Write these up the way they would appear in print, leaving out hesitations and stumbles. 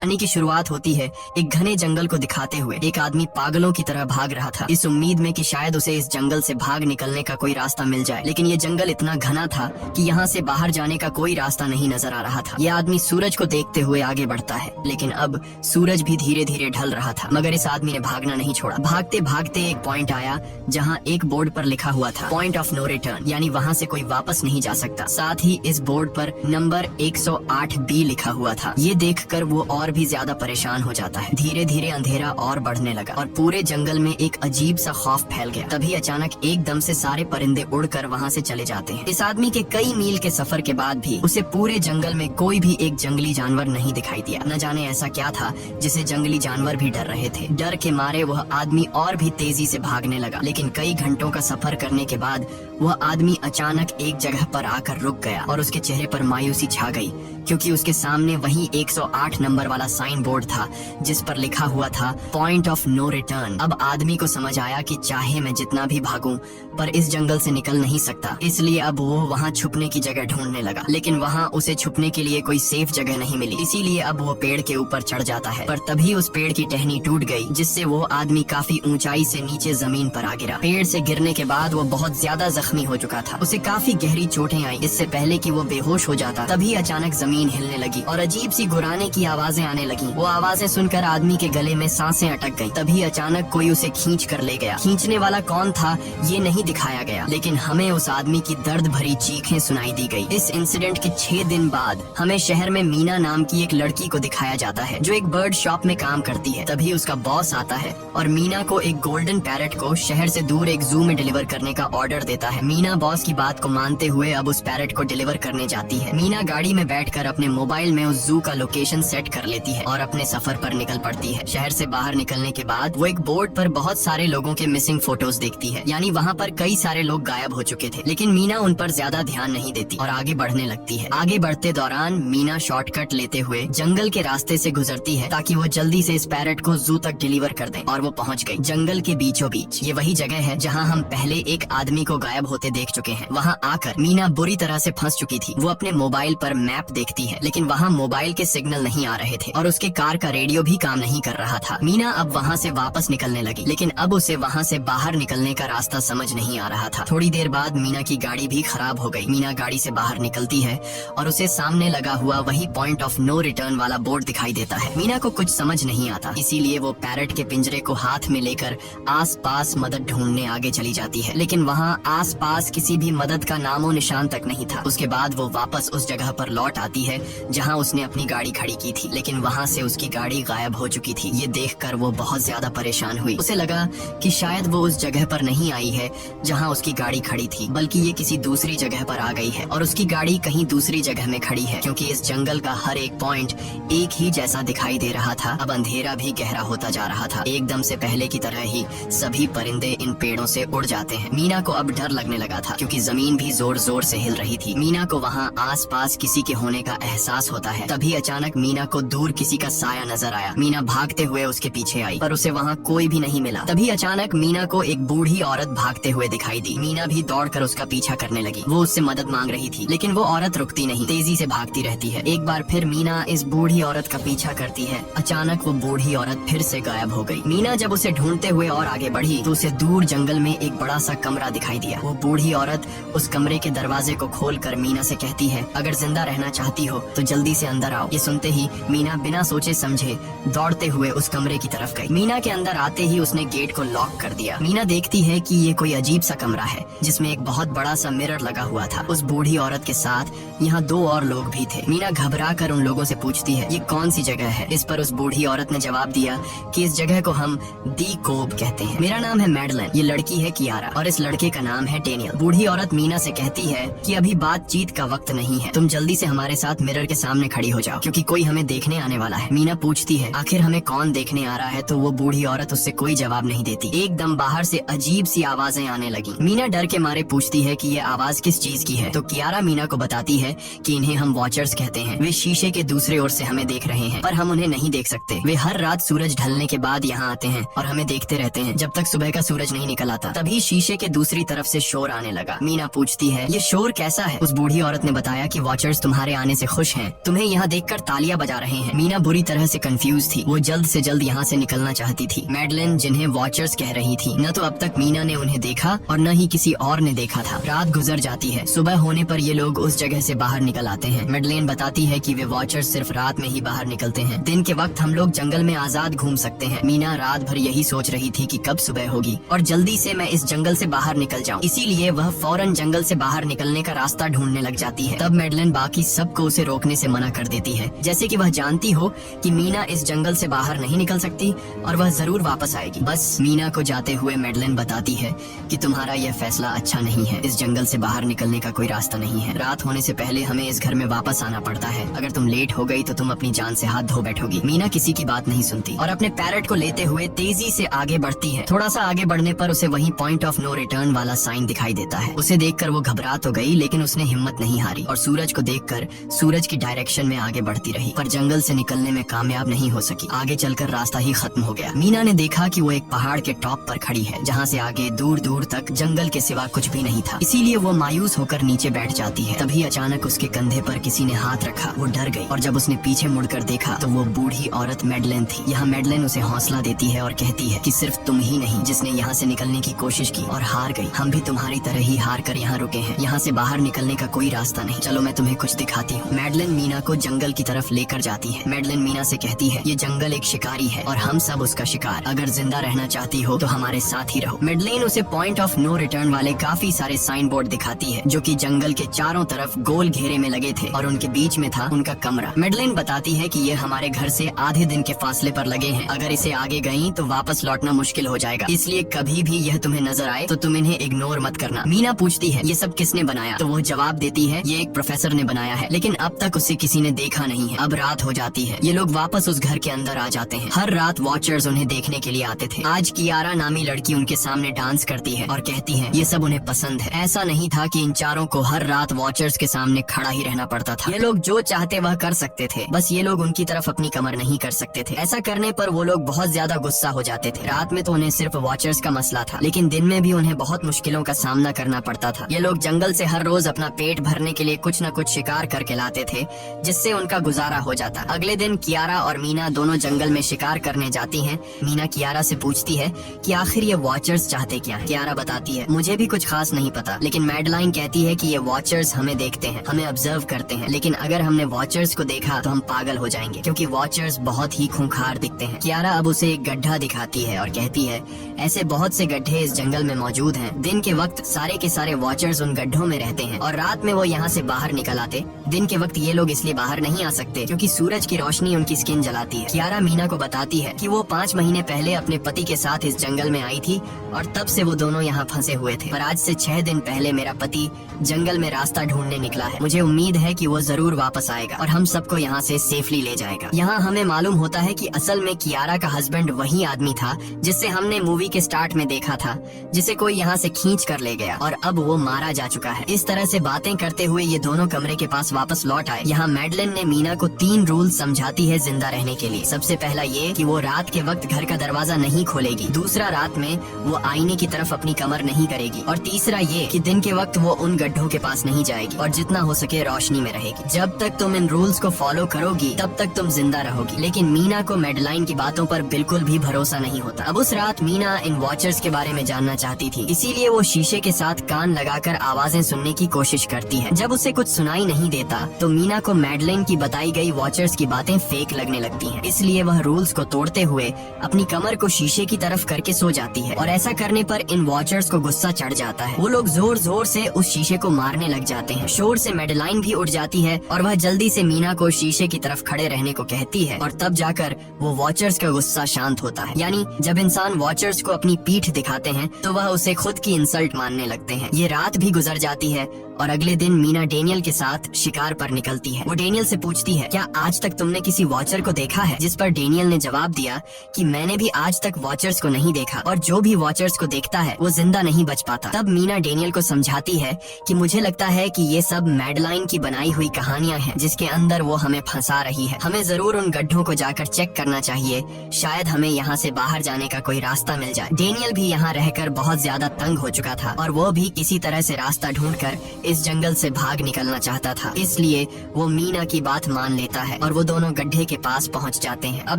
कहानी की शुरुआत होती है एक घने जंगल को दिखाते हुए। एक आदमी पागलों की तरह भाग रहा था, इस उम्मीद में कि शायद उसे इस जंगल से भाग निकलने का कोई रास्ता मिल जाए। लेकिन ये जंगल इतना घना था कि यहाँ से बाहर जाने का कोई रास्ता नहीं नजर आ रहा था। ये आदमी सूरज को देखते हुए आगे बढ़ता है, लेकिन अब सूरज भी धीरे धीरे ढल रहा था। मगर इस आदमी ने भागना नहीं छोड़ा। भागते भागते एक पॉइंट आया जहाँ एक बोर्ड पर लिखा हुआ था पॉइंट ऑफ नो रिटर्न, यानी वहाँ से कोई वापस नहीं जा सकता। साथ ही इस बोर्ड पर नंबर 108B लिखा हुआ था। ये देखकर वो और भी ज्यादा परेशान हो जाता है। धीरे धीरे अंधेरा और बढ़ने लगा और पूरे जंगल में एक अजीब सा खौफ फैल गया। तभी अचानक एकदम से सारे परिंदे उड़कर वहाँ से चले जाते हैं। इस आदमी के कई मील के सफर के बाद भी उसे पूरे जंगल में कोई भी एक जंगली जानवर नहीं दिखाई दिया। न जाने ऐसा क्या था जिसे जंगली जानवर भी डर रहे थे। डर के मारे वह आदमी और भी तेजी से भागने लगा। लेकिन कई घंटों का सफर करने के बाद वह आदमी अचानक एक जगह पर आकर रुक गया और उसके चेहरे पर मायूसी छा गई, क्योंकि उसके सामने वही 108 नंबर वाला साइन बोर्ड था जिस पर लिखा हुआ था पॉइंट ऑफ नो रिटर्न। अब आदमी को समझ आया कि चाहे मैं जितना भी भागूं पर इस जंगल से निकल नहीं सकता। इसलिए अब वो वहाँ छुपने की जगह ढूंढने लगा, लेकिन वहाँ उसे छुपने के लिए कोई सेफ जगह नहीं मिली। इसीलिए अब वो पेड़ के ऊपर चढ़ जाता है, पर तभी उस पेड़ की टहनी टूट गई, जिससे वो आदमी काफी ऊंचाई से नीचे जमीन पर आ गिरा। पेड़ से गिरने के बाद वो बहुत ज्यादा जख्मी हो चुका था। उसे काफी गहरी चोटें आई। इससे पहले कि वो बेहोश हो जाता तभी अचानक जमीन हिलने लगी और अजीब सी गुर्राने की आवाजें आने लगी। वो आवाजें सुनकर आदमी के गले में सांसें अटक गईं। तभी अचानक कोई उसे खींच कर ले गया। खींचने वाला कौन था ये नहीं दिखाया गया, लेकिन हमें उस आदमी की दर्द भरी चीखें सुनाई दी गई। इस इंसिडेंट के 6 दिन बाद हमें शहर में मीना नाम की एक लड़की को दिखाया जाता है जो एक बर्ड शॉप में काम करती है। तभी उसका बॉस आता है और मीना को एक गोल्डन पैरट को शहर से दूर एक जू में डिलीवर करने का ऑर्डर देता है। मीना बॉस की बात को मानते हुए अब उस पैरट को डिलीवर करने जाती है। मीना गाड़ी में बैठकर अपने मोबाइल में उस जू का लोकेशन सेट कर लेती है और अपने सफर पर निकल पड़ती है। शहर से बाहर निकलने के बाद वो एक बोर्ड पर बहुत सारे लोगों के मिसिंग फोटोज देखती है, यानी वहाँ पर कई सारे लोग गायब हो चुके थे। लेकिन मीना उन पर ज्यादा ध्यान नहीं देती और आगे बढ़ने लगती है। आगे बढ़ते दौरान मीना शॉर्टकट लेते हुए जंगल के रास्ते से गुजरती है ताकि वो जल्दी से इस पैरट को जू तक डिलीवर कर दे। और वो पहुँच गई जंगल के बीचों बीच। ये वही जगह है जहाँ हम पहले एक आदमी को गायब होते देख चुके हैं। वहाँ आकर मीना बुरी तरह से फंस चुकी थी। वो अपने मोबाइल पर मैप देखती है, लेकिन वहाँ मोबाइल के सिग्नल नहीं आ रहे थे और उसके कार का रेडियो भी काम नहीं कर रहा था। मीना अब वहाँ से वापस निकलने लगी, लेकिन अब उसे वहाँ से बाहर निकलने का रास्ता समझ नहीं आ रहा था। थोड़ी देर बाद मीना की गाड़ी भी खराब हो गई। मीना गाड़ी से बाहर निकलती है और उसे सामने लगा हुआ वही पॉइंट ऑफ नो रिटर्न वाला बोर्ड दिखाई देता है। मीना को कुछ समझ नहीं आता, इसीलिए वो पैरट के पिंजरे को हाथ में लेकर आस पास मदद ढूंढने आगे चली जाती है, लेकिन वहाँ आस पास किसी भी मदद का नामो निशान तक नहीं था। उसके बाद वो वापस उस जगह पर लौट आती है जहाँ उसने अपनी गाड़ी खड़ी की थी, लेकिन वहाँ से उसकी गाड़ी गायब हो चुकी थी। ये देखकर वो बहुत ज्यादा परेशान हुई। उसे लगा कि शायद वो उस जगह पर नहीं आई है जहाँ उसकी गाड़ी खड़ी थी, बल्कि ये किसी दूसरी जगह पर आ गई है और उसकी गाड़ी कहीं दूसरी जगह में खड़ी है, क्योंकि इस जंगल का हर एक पॉइंट एक ही जैसा दिखाई दे रहा था। अब अंधेरा भी गहरा होता जा रहा था। एकदम से पहले की तरह ही सभी परिंदे इन पेड़ों से उड़ जाते हैं। मीना को अब डर लगने लगा था, क्योंकि जमीन भी जोर जोर से हिल रही थी। मीना को वहाँ आस पास किसी के होने का एहसास होता है। तभी अचानक मीना को दूर किसी का साया नजर आया। मीना भागते हुए उसके पीछे आई, पर उसे वहाँ कोई भी नहीं मिला। तभी अचानक मीना को एक बूढ़ी औरत भागते हुए दिखाई दी। मीना भी दौड़कर उसका पीछा करने लगी। वो उससे मदद मांग रही थी, लेकिन वो औरत रुकती नहीं, तेजी से भागती रहती है। एक बार फिर मीना इस बूढ़ी औरत का पीछा करती है। अचानक वो बूढ़ी औरत फिर से गायब हो गई। मीना जब उसे ढूंढते हुए और आगे बढ़ी तो उसे दूर जंगल में एक बड़ा सा कमरा दिखाई दिया। वो बूढ़ी औरत उस कमरे के दरवाजे को खोलकर मीना से कहती है, अगर जिंदा रहना चाहती हो तो जल्दी से अंदर आओ। ये सुनते ही मीना बिना सोचे समझे दौड़ते हुए उस कमरे की तरफ गई। मीना के अंदर आते ही उसने गेट को लॉक कर दिया। मीना देखती है कि ये कोई अजीब सा कमरा है जिसमें एक बहुत बड़ा सा मिरर लगा हुआ था। उस बूढ़ी औरत के साथ यहाँ 2 और लोग भी थे। मीना घबरा कर उन लोगों से पूछती है, ये कौन सी जगह है? इस पर उस बूढ़ी औरत ने जवाब दिया कि इस जगह को हम दी कोब कहते हैं। मेरा नाम है मैडलन, ये लड़की है कियारा और इस लड़के का नाम है डेनियल। बूढ़ी औरत मीना से कहती है कि अभी बातचीत का वक्त नहीं है, तुम जल्दी से हमारे साथ मिरर के सामने खड़ी हो जाओ, क्योंकि कोई हमें देखने आने वाला है। मीना पूछती है, आखिर हमें कौन देखने आ रहा है? तो वो बूढ़ी औरत उससे कोई जवाब नहीं देती। एकदम बाहर से अजीब सी आवाजें आने लगी। मीना डर के मारे पूछती है कि ये आवाज किस चीज की है? तो कियारा मीना को बताती है कि इन्हें हम वॉचर्स कहते हैं। वे शीशे के दूसरे ओर से हमें देख रहे हैं, पर हम उन्हें नहीं देख सकते। वे हर रात सूरज ढलने के बाद यहाँ आते हैं और हमें देखते रहते हैं जब तक सुबह का सूरज नहीं निकल आता। तभी शीशे के दूसरी तरफ से शोर आने लगा। मीना पूछती है, ये शोर कैसा है? उस बूढ़ी औरत ने बताया कि वॉचर्स तुम्हारे आने से खुश हैं, तुम्हें यहाँ देखकर तालियां बजा रहे हैं। मीना बुरी तरह से कंफ्यूज थी। वो जल्द से जल्द यहाँ से निकलना चाहती थी। मैडलेन जिन्हें वॉचर्स कह रही थी, न तो अब तक मीना ने उन्हें देखा और न ही किसी और ने देखा था। रात गुजर जाती है। सुबह होने पर ये लोग उस जगह से बाहर निकल आते हैं। मैडलेन बताती है कि वे वॉचर्स सिर्फ रात में ही बाहर निकलते हैं। दिन के वक्त हम लोग जंगल में आजाद घूम सकते हैं। मीना रात भर यही सोच रही थी कि कब सुबह होगी और जल्दी से मैं इस जंगल से बाहर निकल जाऊं। इसीलिए वह फौरन जंगल से बाहर निकलने का रास्ता ढूंढने लग जाती है। तब मैडलेन बाकी सबको उसे रोकने से मना कर देती है, जैसे कि वह जानती हो कि मीना इस जंगल से बाहर नहीं निकल सकती और वह जरूर वापस आएगी। बस मीना को जाते हुए मैडलेन बताती है कि तुम्हारा यह फैसला अच्छा नहीं है। इस जंगल से बाहर निकलने का कोई रास्ता नहीं है। रात होने से पहले हमें इस घर में वापस आना पड़ता है। अगर तुम लेट हो गई तो तुम अपनी जान से हाथ धो बैठोगी। मीना किसी की बात नहीं सुनती और अपने पैरेट को लेते हुए तेजी से आगे बढ़ती है। थोड़ा सा आगे बढ़ने पर उसे वही पॉइंट ऑफ नो रिटर्न वाला साइन दिखाई देता है। उसे देखकर वो घबरा तो गई, लेकिन उसने हिम्मत नहीं हारी और सूरज को देखकर सूरज की डायरेक्शन में आगे बढ़ती रही, पर जंगल से निकलने में कामयाब नहीं हो सकी। आगे चलकर रास्ता ही खत्म हो गया। मीना ने देखा कि वो एक पहाड़ के टॉप पर खड़ी है, जहाँ से आगे दूर दूर तक जंगल के सिवा कुछ भी नहीं था। इसीलिए वो मायूस होकर नीचे बैठ जाती है। तभी अचानक उसके कंधे पर किसी ने हाथ रखा। वो डर गई और जब उसने पीछे मुड़कर देखा तो वो बूढ़ी औरत मैडलेन थी। यहाँ मैडलेन उसे हौसला देती है और कहती है कि सिर्फ तुम ही नहीं जिसने यहाँ से निकलने की कोशिश की और हार गई। हम भी तुम्हारी तरह ही हार कर यहाँ रुके हैं। यहाँ से बाहर निकलने का कोई रास्ता नहीं। चलो मैं तुम्हें कुछ दिखाती हूँ। मैडलेन मीना को जंगल की तरफ लेकर जाती है। मैडलेन मीना से कहती है, ये जंगल एक शिकारी है और हम सब उसका शिकार। अगर जिंदा रहना चाहती हो तो हमारे साथ ही रहो। मैडलेन उसे पॉइंट ऑफ नो रिटर्न वाले काफी सारे साइन बोर्ड दिखाती है, जो कि जंगल के चारों तरफ गोल घेरे में लगे थे और उनके बीच में था उनका कमरा। मैडलेन बताती है कि ये हमारे घर से आधे दिन के फासले पर लगे हैं। अगर इसे आगे गई तो वापस लौटना मुश्किल हो जाएगा, इसलिए कभी भी यह तुम्हें नजर आए तो तुम इन्हें इग्नोर मत करना। मीना पूछती है, ये सब किसने बनाया? तो वो जवाब देती है, ये एक प्रोफेसर ने बनाया है, लेकिन अब तक उसे किसी ने देखा नहीं है। अब रात हो जाती है। ये लोग वापस उस घर के अंदर आ जाते हैं। हर रात वॉचर्स उन्हें देखने के लिए आते थे। आज कियारा नामी लड़की उनके सामने डांस करती है और कहती है ये सब उन्हें पसंद है। ऐसा नहीं था कि इन चारों को हर रात वॉचर्स के सामने खड़ा ही रहना पड़ता था। ये लोग जो चाहते वह कर सकते थे, बस ये लोग उनकी तरफ अपनी कमर नहीं कर सकते थे। ऐसा करने पर वो लोग बहुत ज्यादा गुस्सा हो जाते थे। रात में तो उन्हें सिर्फ वॉचर्स का मसला था, लेकिन दिन में भी उन्हें बहुत मुश्किलों का सामना करना पड़ता था। ये लोग जंगल से हर रोज अपना पेट भरने के लिए कुछ न कुछ शिकार करके लाते थे, जिससे उनका गुजारा हो जाता। अगले दिन कियारा और मीना दोनों जंगल में शिकार करने जाती हैं। मीना कियारा से पूछती है कि आखिर ये वॉचर्स चाहते क्या हैं? कियारा बताती है, मुझे भी कुछ खास नहीं पता, लेकिन मैडलाइन कहती है कि ये वॉचर्स हमें देखते हैं, हमें ऑब्जर्व करते हैं, लेकिन अगर हमने वॉचर्स को देखा तो हम पागल हो जाएंगे, क्योंकि वॉचर्स बहुत ही खूंखार दिखते हैं। कियारा अब उसे एक गड्ढा दिखाती है और कहती है, ऐसे बहुत से गड्ढे इस जंगल में मौजूद हैं। दिन के वक्त सारे के सारे वॉचर्स उन गड्ढों में रहते हैं और रात में वो यहाँ से बाहर निकल आते। दिन के वक्त ये लोग इसलिए बाहर नहीं आ सकते क्योंकि सूरज की रोशनी उनकी स्किन जलाती है। कियारा मीना को बताती है कि वो 5 महीने पहले अपने पति के साथ इस जंगल में आई थी और तब से वो दोनों यहाँ फंसे हुए थे, पर आज से 6 दिन पहले मेरा पति जंगल में रास्ता ढूंढने निकला है। मुझे उम्मीद है कि वो जरूर वापस आएगा और हम सबको यहाँ से सेफली ले जाएगा। यहाँ हमें मालूम होता है कि असल में कियारा का हस्बैंड वही आदमी था जिससे हमने मूवी के स्टार्ट में देखा था, जिसे कोई यहाँ से खींच कर ले गया और अब वो मारा जा चुका है। इस तरह से बातें करते हुए ये दोनों कमरे के पास वापस लौट आए। यहाँ मैडलेन ने मीना को 3 रूल समझाती है जिंदा रहने के लिए। सबसे पहला ये कि वो रात के वक्त घर का दरवाजा नहीं खोलेगी। दूसरा, रात में वो आईने की तरफ अपनी कमर नहीं करेगी। और तीसरा ये कि दिन के वक्त वो उन गड्ढों के पास नहीं जाएगी और जितना हो सके रोशनी में रहेगी। जब तक तुम इन रूल्स को फॉलो करोगी तब तक तुम जिंदा रहोगी। लेकिन मीना को मैडलाइन की बातों पर बिल्कुल भी भरोसा नहीं होता। अब उस रात मीना इन वॉचर्स के बारे में जानना चाहती थी, इसीलिए वो शीशे के साथ कान लगाकर आवाजें सुनने की कोशिश करती है। जब उसे कुछ सुनाई नहीं देता तो मीना को मैडलाइन की बताई गई वॉचर्स की बातें फेक लगने लगती हैं। इसलिए वह रूल्स को तोड़ते हुए अपनी कमर को शीशे की तरफ करके सो जाती है और ऐसा करने पर इन वॉचर्स को गुस्सा चढ़ जाता है। वो लोग जोर जोर से उस शीशे को मारने लग जाते हैं। शोर से मैडलाइन भी उठ जाती है और वह जल्दी से मीना को शीशे की तरफ खड़े रहने को कहती है और तब जाकर वो वॉचर्स का गुस्सा शांत होता है। यानी जब इंसान वॉचर्स को अपनी पीठ दिखाते हैं तो वह उसे खुद की इंसल्ट मानने लगते हैं। ये रात भी गुजर जाती है और अगले दिन मीना डेनियल के साथ शिकार पर निकलती है। वो डेनियल से पूछती है, क्या आज तक तुमने किसी वॉचर को देखा है? जिस पर डेनियल ने जवाब दिया कि मैंने भी आज तक वॉचर्स को नहीं देखा और जो भी वॉचर्स को देखता है वो जिंदा नहीं बच पाता। तब मीना डेनियल को समझाती है कि मुझे लगता है कि ये सब मैडलाइन की बनाई हुई कहानियां हैं जिसके अंदर वो हमें फंसा रही है। हमें जरूर उन गड्ढों को जाकर चेक करना चाहिए, शायद हमें यहाँ से बाहर जाने का कोई रास्ता मिल जाए। डेनियल भी यहाँ रहकर बहुत ज्यादा तंग हो चुका था और वो भी किसी तरह से रास्ता ढूंढकर इस जंगल से भाग निकलना चाहता था, इसलिए वो मीना की बात मान लेता है और वो दोनों गड्ढे के पास पहुंच जाते हैं। अब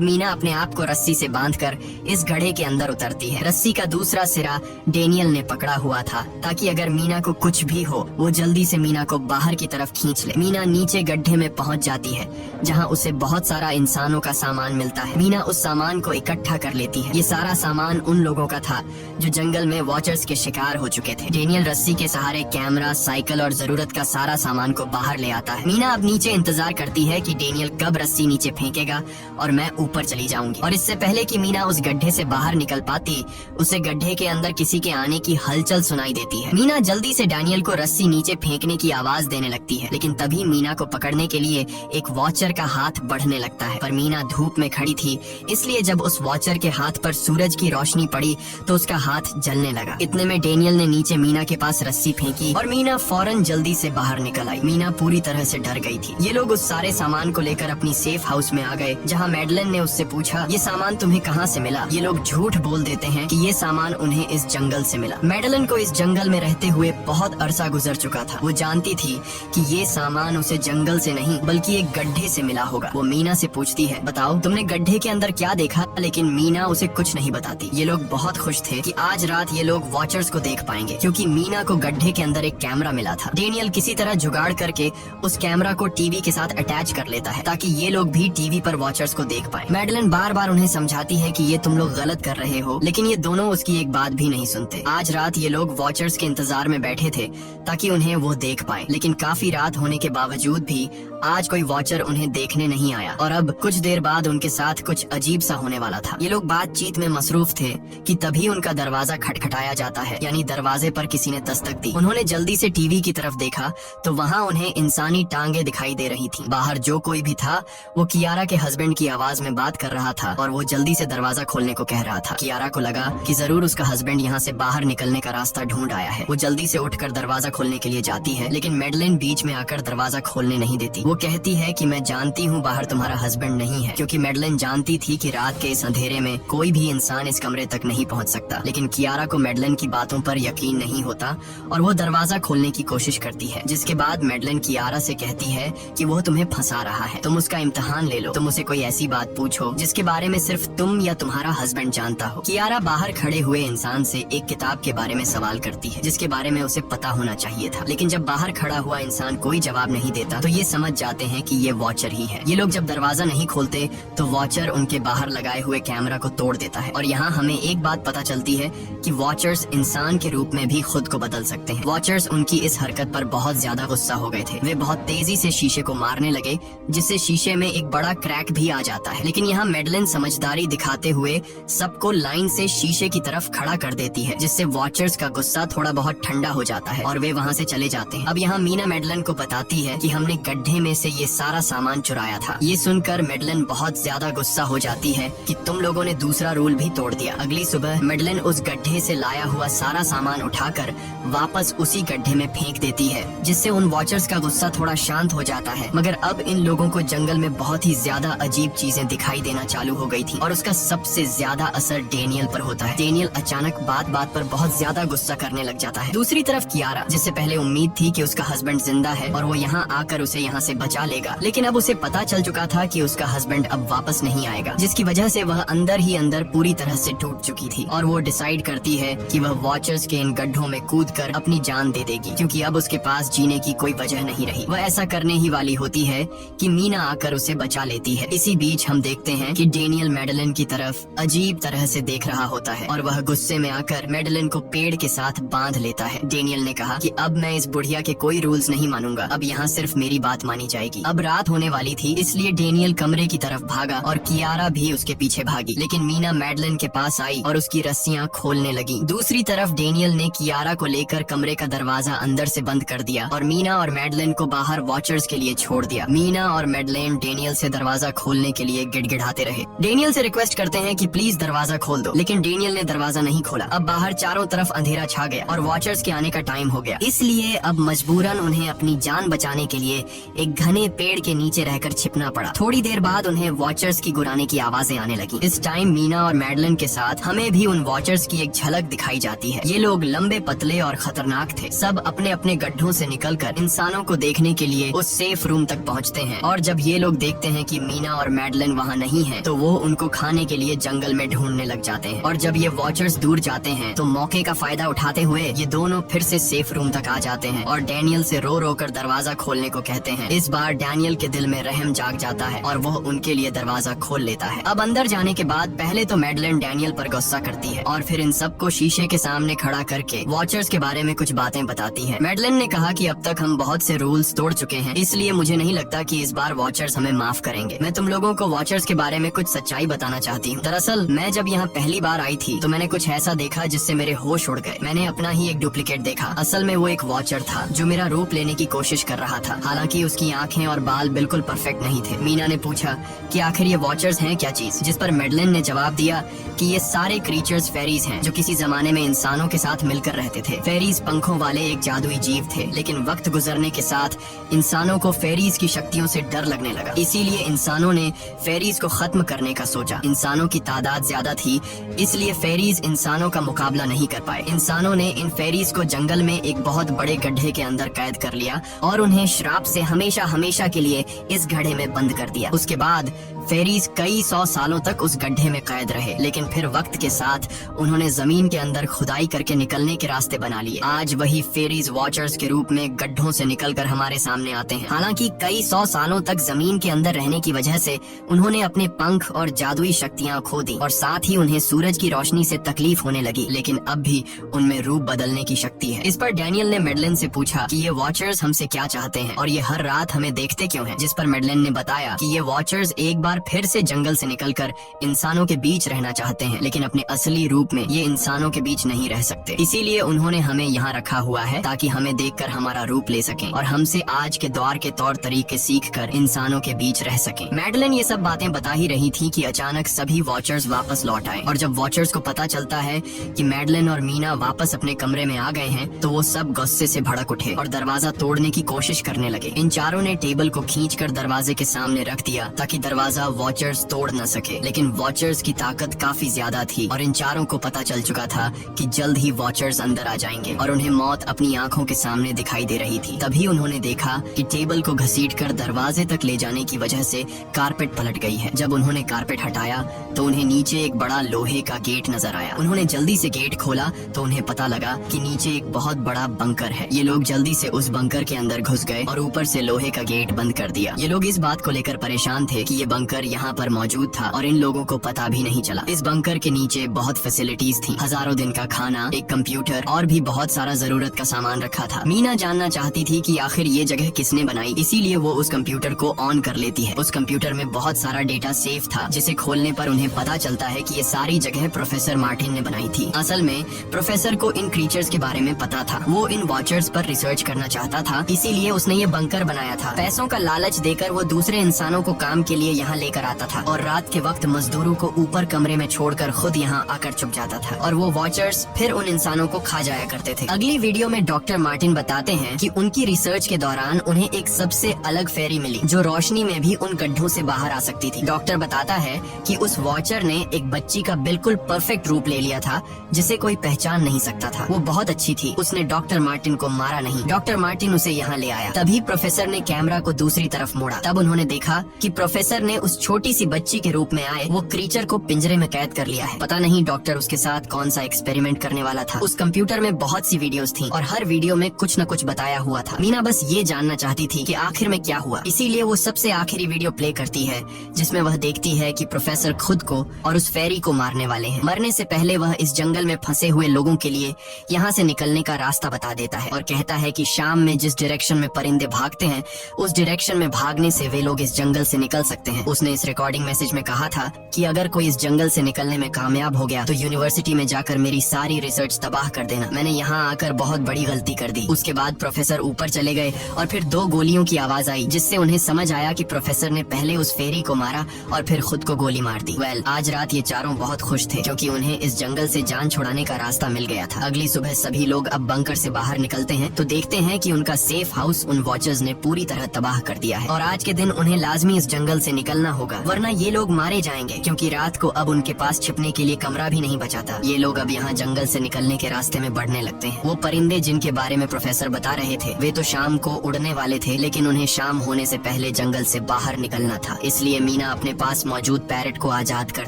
मीना अपने आप को रस्सी से बांधकर इस गड्ढे के अंदर उतरती है। रस्सी का दूसरा सिरा डेनियल ने पकड़ा हुआ था ताकि अगर मीना को कुछ भी हो वो जल्दी से मीना को बाहर की तरफ खींच ले। मीना नीचे गड्ढे में पहुंच जाती है जहां उसे बहुत सारा इंसानों का सामान मिलता है। मीना उस सामान को इकट्ठा कर लेती है। ये सारा सामान उन लोगों का था जो जंगल में वॉचर्स के शिकार हो चुके थे। डेनियल रस्सी के सहारे कैमरा, साइकिल और जरूरत का सारा सामान को बाहर ले आता है। मीना अब नीचे इंतजार करती है कि डेनियल कब रस्सी नीचे फेंकेगा और मैं ऊपर चली जाऊंगी। और इससे पहले कि मीना उस गड्ढे से बाहर निकल पाती, उसे गड्ढे के अंदर किसी के आने की हलचल सुनाई देती है। मीना जल्दी से डेनियल को रस्सी नीचे फेंकने की आवाज देने लगती है, लेकिन तभी मीना को पकड़ने के लिए एक वॉचर का हाथ बढ़ने लगता है। पर मीना धूप में खड़ी थी, इसलिए जब उस वॉचर के हाथ पर सूरज की रोशनी पड़ी तो उसका हाथ जलने लगा। इतने में डेनियल ने नीचे मीना के पास रस्सी फेंकी और मीना फौरन जल्दी से बाहर निकल आई। मीना पूरी तरह से डर गई थी। ये लोग उस सारे सामान को लेकर अपनी सेफ हाउस में आ गए, जहाँ मैडलिन ने उससे पूछा, ये सामान तुम्हें कहाँ से मिला? ये लोग झूठ बोल देते हैं कि ये सामान उन्हें इस जंगल से मिला। मैडलिन को इस जंगल में रहते हुए बहुत अरसा गुजर चुका था। वो जानती थी कि ये सामान उसे जंगल से नहीं बल्कि एक गड्ढे से मिला होगा। वो मीना से पूछती है, बताओ तुमने गड्ढे के अंदर क्या देखा? लेकिन मीना उसे कुछ नहीं बताती। ये लोग बहुत खुश थे कि आज रात ये लोग वॉचर्स को देख पाएंगे, क्योंकि मीना को गड्ढे के अंदर एक कैमरा मिला था। डेनियल किसी तरह जुगाड़ करके उस कैमरा को टीवी के साथ अटैच कर लेता है ताकि ये लोग भी टीवी पर वॉचर्स को देख पाए। मैडलिन बार बार उन्हें समझाती है कि ये तुम लोग गलत कर रहे हो, लेकिन ये दोनों उसकी एक बात भी नहीं सुनते। आज रात ये लोग वॉचर्स के इंतजार में बैठे थे ताकि उन्हें वो देख पाए, लेकिन काफी रात होने के बावजूद भी आज कोई वॉचर उन्हें देखने नहीं आया। और अब कुछ देर बाद उनके साथ कुछ अजीब सा होने वाला था। ये लोग बातचीत में मसरूफ थे कि तभी उनका दरवाजा खटखटाया जाता है, यानी दरवाजे पर किसी ने दस्तक दी। उन्होंने जल्दी से टीवी की तरफ देखा तो वहाँ उन्हें इंसानी टांगे दिखाई दे रही थी। बाहर जो कोई भी था वो कियारा के हस्बैंड की आवाज में बात कर रहा था और वो जल्दी से दरवाजा खोलने को कह रहा था। कियारा को लगा कि जरूर उसका हस्बैंड यहाँ से बाहर निकलने का रास्ता ढूंढ आया है। वो जल्दी से उठकर दरवाजा खोलने के लिए जाती है, लेकिन मैडलिन बीच में आकर दरवाजा खोलने नहीं देती। वो कहती है कि मैं जानती हूँ बाहर तुम्हारा हस्बैंड नहीं है, क्योंकि मैडलिन जानती थी कि रात के इस अंधेरे में कोई भी इंसान इस कमरे तक नहीं पहुँच सकता। लेकिन कियारा को मैडलिन की बातों पर यकीन नहीं होता और वो दरवाजा खोलने की कोशिश करती है, जिसके बाद मैडलिन कियारा से कहती है कि वो तुम्हें फंसा रहा है, तुम उसका इम्तिहान ले लो, तुम उसे कोई ऐसी बात पूछो जिसके बारे में सिर्फ तुम या तुम्हारा हस्बैंड जानता हो। कियारा बाहर खड़े हुए इंसान से एक किताब के बारे में सवाल करती है जिसके बारे में उसे पता होना चाहिए था, लेकिन जब बाहर खड़ा हुआ इंसान कोई जवाब नहीं देता तो ये समझ जाते हैं कि ये वॉचर ही है। ये लोग जब दरवाजा नहीं खोलते तो वॉचर उनके बाहर लगाए हुए कैमरा को तोड़ देता है। और यहाँ हमें एक बात पता चलती है कि वॉचर्स इंसान के रूप में भी खुद को बदल सकते हैं। वॉचर्स उनकी इस हरकत पर बहुत ज्यादा गुस्सा हो गए थे। वे बहुत तेजी से शीशे को मारने लगे, जिससे शीशे में एक बड़ा क्रैक भी आ जाता है। लेकिन यहाँ मैडलिन समझदारी दिखाते हुए सबको लाइन से शीशे की तरफ खड़ा कर देती है, जिससे वॉचर्स का गुस्सा थोड़ा बहुत ठंडा हो जाता है और वे वहाँ से चले जाते हैं। अब यहाँ मीना मैडलिन को बताती है कि हमने गड्ढे में से ये सारा सामान चुराया था। ये सुनकर मैडलिन बहुत ज्यादा गुस्सा हो जाती है कि तुम लोगों ने दूसरा रूल भी तोड़ दिया। अगली सुबह मैडलिन उस गड्ढे से लाया हुआ सारा सामान उठाकर वापस उसी गड्ढे में फेंक देती है, जिससे उन वॉचर्स का गुस्सा थोड़ा शांत हो जाता है। मगर अब इन लोगों को जंगल में बहुत ही ज्यादा अजीब चीजें दिखाई देना चालू हो गई थी और उसका सबसे ज्यादा असर डेनियल पर होता है। डेनियल अचानक बात बात पर बहुत ज्यादा गुस्सा करने लग जाता है। दूसरी तरफ कियारा, जिससे पहले उम्मीद थी कि उसका हस्बैंड जिंदा है और वो यहाँ आकर उसे यहाँ से बचा लेगा, लेकिन अब उसे पता चल चुका था कि उसका हस्बैंड अब वापस नहीं आएगा, जिसकी वजह से वह अंदर ही अंदर पूरी तरह से टूट चुकी थी। और वो डिसाइड करती है कि वह वॉचर्स के इन गड्ढों में कूदकर अपनी जान दे देगी, क्योंकि अब उसके पास जीने की कोई वजह नहीं रही। वह ऐसा करने ही वाली होती है कि मीना आकर उसे बचा लेती है। इसी बीच हम देखते हैं कि डेनियल मैडलिन की तरफ अजीब तरह से देख रहा होता है और वह गुस्से में आकर मैडलिन को पेड़ के साथ बांध लेता है। डेनियल ने कहा कि अब मैं इस बुढ़िया के कोई रूल्स नहीं मानूंगा, अब यहाँ सिर्फ मेरी बात मानी जाएगी। अब रात होने वाली थी, इसलिए डेनियल कमरे की तरफ भागा और कियारा भी उसके पीछे भागी, लेकिन मीना मैडलिन के पास आई और उसकी रस्सियाँ खोलने लगी। दूसरी तरफ डेनियल ने कियारा को लेकर कमरे का दरवाजा अंदर से बंद कर दिया और मीना और मैडलिन को बाहर वॉचर्स के लिए छोड़ दिया। मीना और मैडलिन डेनियल से दरवाजा खोलने के लिए गिड़गिड़ाते रहे। डेनियल से रिक्वेस्ट करते हैं कि प्लीज दरवाजा खोल दो, लेकिन डेनियल ने दरवाजा नहीं खोला। अब बाहर चारों तरफ अंधेरा छा गया और वॉचर्स के आने का टाइम हो गया, इसलिए अब मजबूरन उन्हें अपनी जान बचाने के लिए एक घने पेड़ के नीचे रहकर छिपना पड़ा। थोड़ी देर बाद उन्हें वॉचर्स की गुराने की आवाजें आने लगी। इस टाइम मीना और मैडलिन के साथ हमें भी उन वॉचर्स की एक झलक दिखाई जाती है। ये लोग लंबे, पतले और खतरनाक थे। सब अपने अपने गड्ढों से निकलकर इंसानों को देखने के लिए उस सेफ रूम तक पहुंचते हैं। और जब ये लोग देखते हैं कि मीना और मैडलिन वहाँ नहीं है, तो वो उनको खाने के लिए जंगल में ढूंढने लग जाते हैं। और जब ये वॉचर्स दूर जाते हैं तो मौके का फायदा उठाते हुए ये दोनों फिर से सेफ रूम तक आ जाते हैं और डैनियल से रो रो कर दरवाजा खोलने को कहते हैं। इस बार डैनियल के दिल में रहम जाग जाता है और वह उनके लिए दरवाजा खोल लेता है। अब अंदर जाने के बाद पहले तो मैडलिन डैनियल पर गुस्सा करती है और फिर इन सबको शीशे के सामने खड़ा करके वॉचर्स के बारे में कुछ बातें बताती है। मैडलिन ने कहा कि अब तक हम बहुत से रूल्स तोड़ चुके हैं, इसलिए मुझे नहीं लगता कि इस बार वॉचर्स हमें माफ करेंगे। मैं तुम लोगों को वॉचर्स के बारे में कुछ सच्चाई बताना चाहती हूँ। दरअसल मैं जब यहाँ पहली बार आई थी तो मैंने कुछ ऐसा देखा जिससे मेरे होश उड़ गए। मैंने अपना ही एक डुप्लीकेट देखा। असल में वो एक वॉचर था जो मेरा रूप लेने की कोशिश कर रहा था। हालांकि उसकी आंखें और बाल बिल्कुल परफेक्ट नहीं थे। मीना ने पूछा कि आखिर ये वॉचर्स हैं क्या चीज, जिस पर मैडलिन ने जवाब दिया कि ये सारे क्रीचर्स फेरीज हैं जो किसी जमाने में इंसानों के साथ मिलकर रहते थे। फेरीज पंखों वाले एक जादुई जीव थे, लेकिन वक्त गुजरने के साथ इंसानों को फेरीज की शक्तियों से डर लगने लगा। इसीलिए इंसानों ने फेरीज को खत्म करने का सोचा। इंसानों की तादाद ज्यादा थी, इसलिए फेरीज इंसानों का मुकाबला नहीं कर पाए। इंसानों ने इन फेरीज को जंगल में एक बहुत बड़े गड्ढे के अंदर कैद कर लिया और उन्हें श्राप से हमेशा हमेशा के लिए इस गड्ढे में बंद कर दिया। उसके बाद फेरीज कई 100 सालों तक उस गड्ढे में कैद रहे, लेकिन फिर वक्त के साथ उन्होंने जमीन के अंदर खुदाई करके निकलने के रास्ते बना लिए। आज वही फेरीज वॉचर्स के रूप में गड्ढों से निकलकर हमारे सामने आते हैं। हालांकि कई 100 सालों तक जमीन के अंदर रहने की वजह से उन्होंने अपने पंख और जादुई शक्तियाँ खो दी और साथ ही उन्हें सूरज की रोशनी से तकलीफ होने लगी, लेकिन अब भी उनमें रूप बदलने की शक्ति है। इस पर डैनियल ने मैडलिन से पूछा कि ये वॉचर्स हमसे क्या चाहते हैं और ये हर रात हमें देखते क्यों हैं, जिस पर मैडलिन ने बताया कि ये वॉचर्स एक बार फिर से जंगल से निकलकर इंसानों के बीच रहना चाहते हैं, लेकिन अपने असली रूप में ये इंसानों के बीच नहीं रह सकते। इसीलिए उन्होंने हमें यहाँ रखा हुआ है ताकि हमें देखकर हमारा रूप ले सकें और हमसे आज के दौर के तौर तरीके सीखकर इंसानों के बीच रह सकें। मैडलिन ये सब बातें बता ही रही थी कि अचानक सभी वॉचर्स वापस लौट आए और जब वॉचर्स को पता चलता है कि मैडलिन और मीना वापस अपने कमरे में आ गए हैं तो वो सब गुस्से से भड़क उठे और दरवाजा तोड़ने की कोशिश करने लगे। इन चारों ने टेबल को खींचकर दरवाजे के सामने रख दिया ताकि दरवाजा वॉचर्स तोड़ न सके, लेकिन वॉचर्स की ताकत काफी ज्यादा थी और इन चारों को पता चल चुका था कि जल्द ही वॉचर्स अंदर आ जाएंगे और उन्हें मौत अपनी आंखों के सामने दिखाई दे रही थी। तभी उन्होंने देखा कि टेबल को घसीटकर दरवाजे तक ले जाने की वजह से कारपेट पलट गई है। जब उन्होंने कारपेट हटाया तो उन्हें नीचे एक बड़ा लोहे का गेट नजर आया। उन्होंने जल्दी से गेट खोला तो उन्हें पता लगा कि नीचे एक बहुत बड़ा बंकर है। ये लोग जल्दी से उस बंकर के अंदर घुस गए और ऊपर से लोहे का गेट बंद कर दिया। ये लोग इस बात को लेकर परेशान थे कि ये बंकर यहाँ पर मौजूद था और इन लोगों को पता भी नहीं चला। इस बंकर के नीचे बहुत फैसिलिटीज थी, हजारों दिन का खाना, एक कंप्यूटर और भी बहुत सारा जरूरत का सामान रखा था। मीना जानना चाहती थी कि आखिर ये जगह किसने बनाई, इसीलिए वो उस कंप्यूटर को ऑन कर लेती है। उस कंप्यूटर में बहुत सारा डेटा सेफ था, जिसे खोलने पर उन्हें पता चलता है कि ये सारी जगह प्रोफेसर मार्टिन ने बनाई थी। असल में प्रोफेसर को इन क्रीचर्स के बारे में पता था। वो इन वॉचर्स पर रिसर्च करना चाहता था, इसीलिए उसने ये बंकर बनाया था। पैसों का लालच देकर वो दूसरे इंसानों को काम के लिए यहाँ लेकर आता था और रात के वक्त मजदूरों को ऊपर कमरे में छोड़कर खुद यहाँ आकर छुप जाता था और वो वॉचर्स फिर उन इंसानों को खा जाया करते थे। अगली वीडियो में डॉक्टर मार्टिन बताते हैं कि उनकी रिसर्च के दौरान उन्हें एक सबसे अलग फेरी मिली जो रोशनी में भी उन गड्ढों से बाहर आ सकती थी। डॉक्टर बताता है कि उस वॉचर ने एक बच्ची का बिल्कुल परफेक्ट रूप ले लिया था जिसे कोई पहचान नहीं सकता था। वो बहुत अच्छी थी, उसने डॉक्टर मार्टिन को मारा नहीं। डॉक्टर मार्टिन उसे यहाँ ले आया। तभी प्रोफेसर ने कैमरा को दूसरी तरफ मोड़ा। तब उन्होंने देखा कि प्रोफेसर ने उस छोटी सी बच्ची के रूप में आए वो क्रीचर को पिंजरे में कैद कर लिया है। पता नहीं डॉक्टर उसके साथ कौन सा एक्सपेरिमेंट करने वाला था। उस कंप्यूटर में बहुत सी वीडियोस थी और हर वीडियो में कुछ न कुछ बताया हुआ था। मीना बस ये जानना चाहती थी कि आखिर में क्या हुआ, इसीलिए वो सबसे आखिरी वीडियो प्ले करती है जिसमें वह देखती है कि प्रोफेसर खुद को और उस फेरी को मारने वाले हैं। मरने से पहले वह इस जंगल में फंसे हुए लोगों के लिए यहाँ से निकलने का रास्ता बता देता है और कहता है कि शाम में जिस डायरेक्शन में परिंदे भागते हैं उस डायरेक्शन में भागने से वे लोग इस जंगल से निकल सकते हैं। उसने इस रिकॉर्डिंग मैसेज में कहा था कि अगर कोई इस जंगल से निकलने में कामयाब हो गया तो यूनिवर्सिटी में जाकर मेरी सारी रिसर्च तबाह कर देना। मैंने यहाँ आकर बहुत बड़ी गलती कर दी। उसके बाद प्रोफेसर ऊपर चले गए और फिर 2 गोलियों की आवाज आई जिससे उन्हें समझ आया कि प्रोफेसर ने पहले उस फेरी को मारा और फिर खुद को गोली मार दी। आज रात ये चारों बहुत खुश थे क्योंकि उन्हें इस जंगल से जान छुड़ाने का रास्ता मिल गया था। अगली सुबह सभी लोग अब बंकर से बाहर निकलते हैं तो देखते हैं कि उनका सेफ हाउस उन वॉचर्स ने पूरी तरह तबाह कर दिया है और आज के दिन उन्हें लाजमी इस जंगल से निकलना निकलना होगा वरना ये लोग मारे जाएंगे, क्योंकि रात को अब उनके पास छिपने के लिए कमरा भी नहीं बचाता। ये लोग अब यहाँ जंगल से निकलने के रास्ते में बढ़ने लगते हैं। वो परिंदे जिनके बारे में प्रोफेसर बता रहे थे वे तो शाम को उड़ने वाले थे, लेकिन उन्हें शाम होने से पहले जंगल से बाहर निकलना था। इसलिए मीना अपने पास मौजूद पैरट को आजाद कर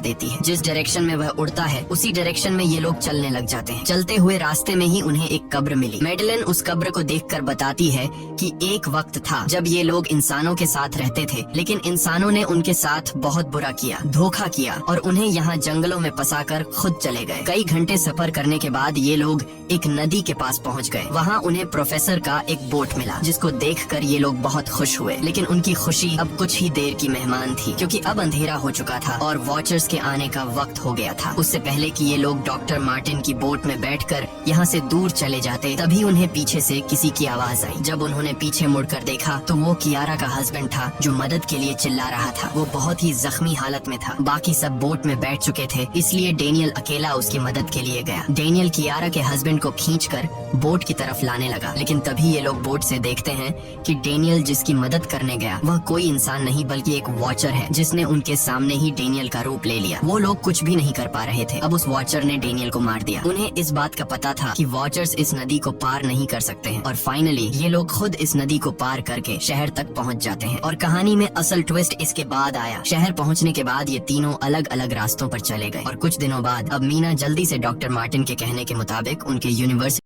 देती है। जिस डायरेक्शन में वह उड़ता है उसी डायरेक्शन में ये लोग चलने लग जाते हैं। चलते हुए रास्ते में ही उन्हें एक कब्र मिली। मैडलिन उस कब्र को देखकर बताती है कि एक वक्त था जब ये लोग इंसानों के साथ रहते थे, लेकिन इंसानों ने उनके साथ बहुत बुरा किया, धोखा किया और उन्हें यहाँ जंगलों में फंसाकर खुद चले गए। कई घंटे सफर करने के बाद ये लोग एक नदी के पास पहुँच गए। वहाँ उन्हें प्रोफेसर का एक बोट मिला जिसको देखकर ये लोग बहुत खुश हुए, लेकिन उनकी खुशी अब कुछ ही देर की मेहमान थी, क्योंकि अब अंधेरा हो चुका था और वॉचर्स के आने का वक्त हो गया था। उससे पहले कि ये लोग डॉक्टर मार्टिन की बोट में बैठकर यहाँ से दूर चले जाते, तभी उन्हें पीछे से किसी की आवाज आई। जब उन्होंने पीछे मुड़कर देखा तो वो कियारा का हस्बैंड था जो मदद के लिए चिल्ला रहा था। वो बहुत ही जख्मी हालत में था। बाकी सब बोट में बैठ चुके थे, इसलिए डेनियल अकेला उसकी मदद के लिए गया। डेनियल कियारा के हस्बैंड को खींचकर बोट की तरफ लाने लगा, लेकिन तभी ये लोग बोट से देखते हैं कि डेनियल जिसकी मदद करने गया वह कोई इंसान नहीं बल्कि एक वॉचर है, जिसने उनके सामने ही डेनियल का रूप ले लिया। वो लोग कुछ भी नहीं कर पा रहे थे। अब उस वॉचर ने डेनियल को मार दिया। उन्हें इस बात का पता था कि वॉचर्स इस नदी को पार नहीं कर सकते हैं और फाइनली ये लोग खुद इस नदी को पार करके शहर तक पहुंच जाते हैं। और कहानी में असल ट्विस्ट इसके बाद आया। शहर पहुंचने के बाद ये तीनों अलग अलग रास्तों पर चले गए और कुछ दिनों बाद अब मीना जल्दी से डॉक्टर मार्टिन के कहने के मुताबिक उनके यूनिवर्सिटी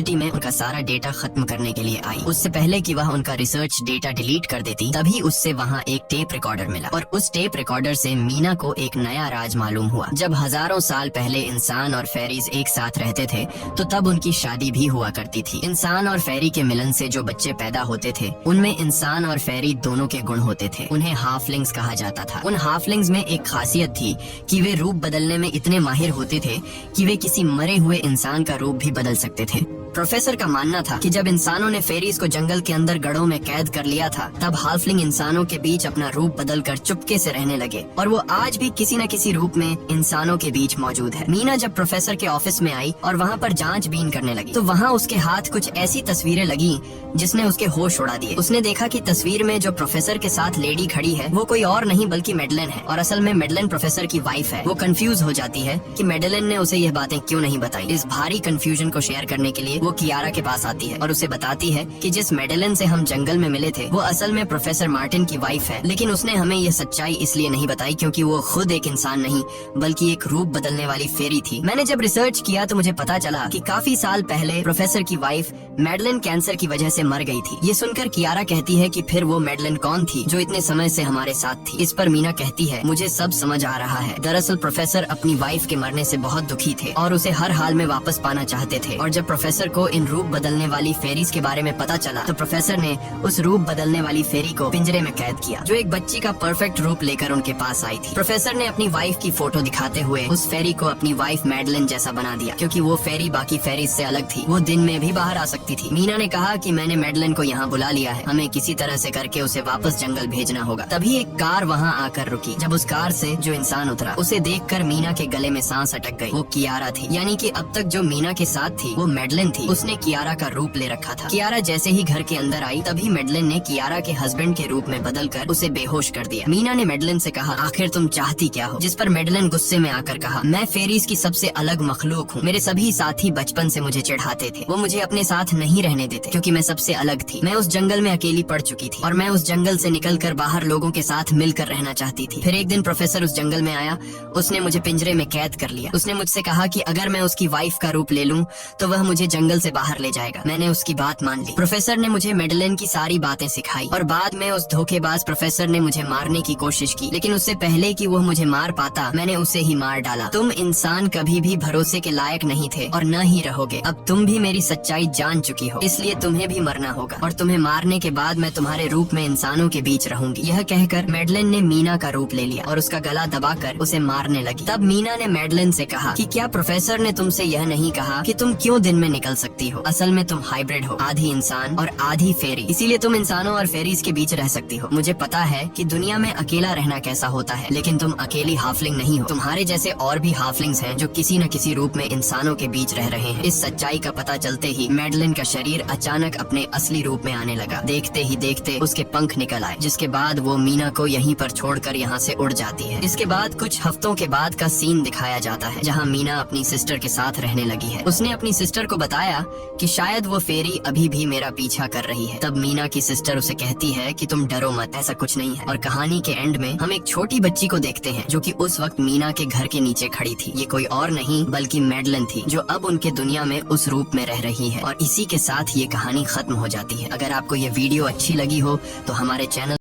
में उनका सारा डेटा खत्म करने के लिए आई। उससे पहले कि वह उनका रिसर्च डेटा डिलीट कर देती, तभी उससे वहाँ एक टेप रिकॉर्डर मिला और उस टेप रिकॉर्डर से मीना को एक नया राज मालूम हुआ। जब हजारों साल पहले इंसान और फेरीज एक साथ रहते थे तो तब उनकी शादी भी हुआ करती थी। इंसान और फेरी के मिलन से जो बच्चे पैदा होते थे उनमें इंसान और फेरी दोनों के गुण होते थे। उन्हें हाफलिंग्स कहा जाता था। उन हाफलिंग्स में एक खासियत थी कि वे रूप बदलने में इतने माहिर होते थे कि वे किसी मरे हुए इंसान का रूप भी बदल सकते थे। प्रोफेसर का मानना था कि जब इंसानों ने फेरीज को जंगल के अंदर गढ़ों में कैद कर लिया था तब हाफलिंग इंसानों के बीच अपना रूप बदलकर चुपके से रहने लगे और वो आज भी किसी न किसी रूप में इंसानों के बीच मौजूद है। मीना जब प्रोफेसर के ऑफिस में आई और वहाँ पर जांचबीन करने लगी तो वहाँ उसके हाथ कुछ ऐसी तस्वीरें लगी जिसने उसके होश उड़ा दिए। उसने देखा कि तस्वीर में जो प्रोफेसर के साथ लेडी खड़ी है वो कोई और नहीं बल्कि मैडलिन है और असल में मैडलिन प्रोफेसर की वाइफ है। वो कंफ्यूज हो जाती है कि मैडलिन ने उसे यह बातें क्यों नहीं बताई। इस भारी कंफ्यूजन को शेयर करने के लिए वो कियारा के पास आती है और उसे बताती है कि जिस मैडलिन से हम जंगल में मिले थे वो असल में प्रोफेसर मार्टिन की वाइफ है, लेकिन उसने हमें यह सच्चाई इसलिए नहीं बताई क्योंकि वो खुद एक इंसान नहीं बल्कि एक रूप बदलने वाली फेरी थी। मैंने जब रिसर्च किया तो मुझे पता चला कि काफी साल पहले प्रोफेसर की वाइफ मैडलिन कैंसर की वजह से मर गई थी। ये सुनकर कियारा कहती है कि फिर वो मैडलिन कौन थी जो इतने समय से हमारे साथ थी। इस पर मीना कहती है मुझे सब समझ आ रहा है। दरअसल प्रोफेसर अपनी वाइफ के मरने से बहुत दुखी थे और उसे हर हाल में वापस पाना चाहते थे और जब प्रोफेसर को इन रूप बदलने वाली फेरीज के बारे में पता चला तो प्रोफेसर ने उस रूप बदलने वाली फेरी को पिंजरे में कैद किया जो एक बच्ची का परफेक्ट रूप लेकर उनके पास आई थी। प्रोफेसर ने अपनी वाइफ की फोटो दिखाते हुए उस फेरी को अपनी वाइफ मैडलिन जैसा बना दिया क्योंकि वो फेरी बाकी फेरीज से अलग थी। वो दिन में भी बाहर आ सकती थी। मीना ने कहा कि मैंने मैडलिन को यहाँ बुला लिया है, हमें किसी तरह से करके उसे वापस जंगल भेजना होगा। तभी एक कार वहाँ आकर रुकी। जब उस कार से जो इंसान उतरा उसे देखकर मीना के गले में सांस अटक गई। वो कियारा थी, यानी कि अब तक जो मीना के साथ थी वो मैडलिन थी। उसने कियारा का रूप ले रखा था। कियारा जैसे ही घर के अंदर आई तभी मैडलिन ने कियारा के हस्बैंड के रूप में बदलकर उसे बेहोश कर दिया। मीना ने मैडलिन से कहा आखिर तुम चाहती क्या हो, जिस पर मैडलिन गुस्से में आकर कहा मैं फेरीज की सबसे अलग मखलूक हूँ। मेरे सभी साथी बचपन से मुझे चिढ़ाते थे, वो मुझे अपने साथ नहीं रहने देते क्योंकि मैं सबसे अलग थी। मैं उस जंगल में अकेली पड़ चुकी थी और मैं उस जंगल से निकलकर बाहर लोगों के साथ मिलकर रहना चाहती थी। फिर एक दिन प्रोफेसर उस जंगल में आया, उसने मुझे पिंजरे में कैद कर लिया। उसने मुझसे कहा कि अगर मैं उसकी वाइफ का रूप ले लूं तो वह मुझे जंगल से बाहर ले जाएगा। मैंने उसकी बात मान ली। प्रोफेसर ने मुझे मैडलिन की सारी बातें सिखाई और बाद में उस धोखेबाज प्रोफेसर ने मुझे मारने की कोशिश की, लेकिन उससे पहले कि वो मुझे मार पाता मैंने उसे ही मार डाला। तुम इंसान कभी भी भरोसे के लायक नहीं थे और न ही रहोगे। अब तुम भी मेरी सच्चाई जान चुकी हो, इसलिए तुम्हें भी मरना होगा और तुम्हें मारने के बाद मैं तुम्हारे रूप में इंसानों के बीच रहूंगी। यह कहकर मैडलिन ने मीना का रूप ले लिया और उसका गला दबाकर उसे मारने लगी। तब मीना ने मैडलिन से कहा कि क्या प्रोफेसर ने तुमसे यह नहीं कहा कि तुम क्यों दिन में निकल सकती हो। असल में तुम हाइब्रिड हो, आधी इंसान और आधी फेरी, इसीलिए तुम इंसानों और फेरीज के बीच रह सकती हो। मुझे पता है कि दुनिया में अकेला रहना कैसा होता है, लेकिन तुम अकेली हाफलिंग नहीं हो। तुम्हारे जैसे और भी हाफलिंग्स हैं जो किसी न किसी रूप में इंसानों के बीच रह रहे हैं। इस सच्चाई का पता चलते ही मैडलिन का शरीर अचानक अपने असली रूप में आने लगा। देखते ही देखते उसके पंख निकल आए, जिसके बाद वो मीना को यहीं पर छोड़कर यहाँ से उड़ जाती है। इसके बाद कुछ हफ्तों के बाद का सीन दिखाया जाता है, जहाँ मीना अपनी सिस्टर के साथ रहने लगी है। उसने अपनी सिस्टर को बताया कि शायद वो फेरी अभी भी मेरा पीछा कर रही है। तब मीना की सिस्टर उसे कहती है कि तुम डरो मत, ऐसा कुछ नहीं है। और कहानी के एंड में हम एक छोटी बच्ची को देखते हैं जो कि उस वक्त मीना के घर के नीचे खड़ी थी। ये कोई और नहीं बल्कि मैडलिन थी, जो अब उनके दुनिया में उस रूप में रह रही है। और इसी के साथ ये कहानी खत्म हो जाती है। अगर आपको ये वीडियो अच्छी लगी हो तो हमारे चैनल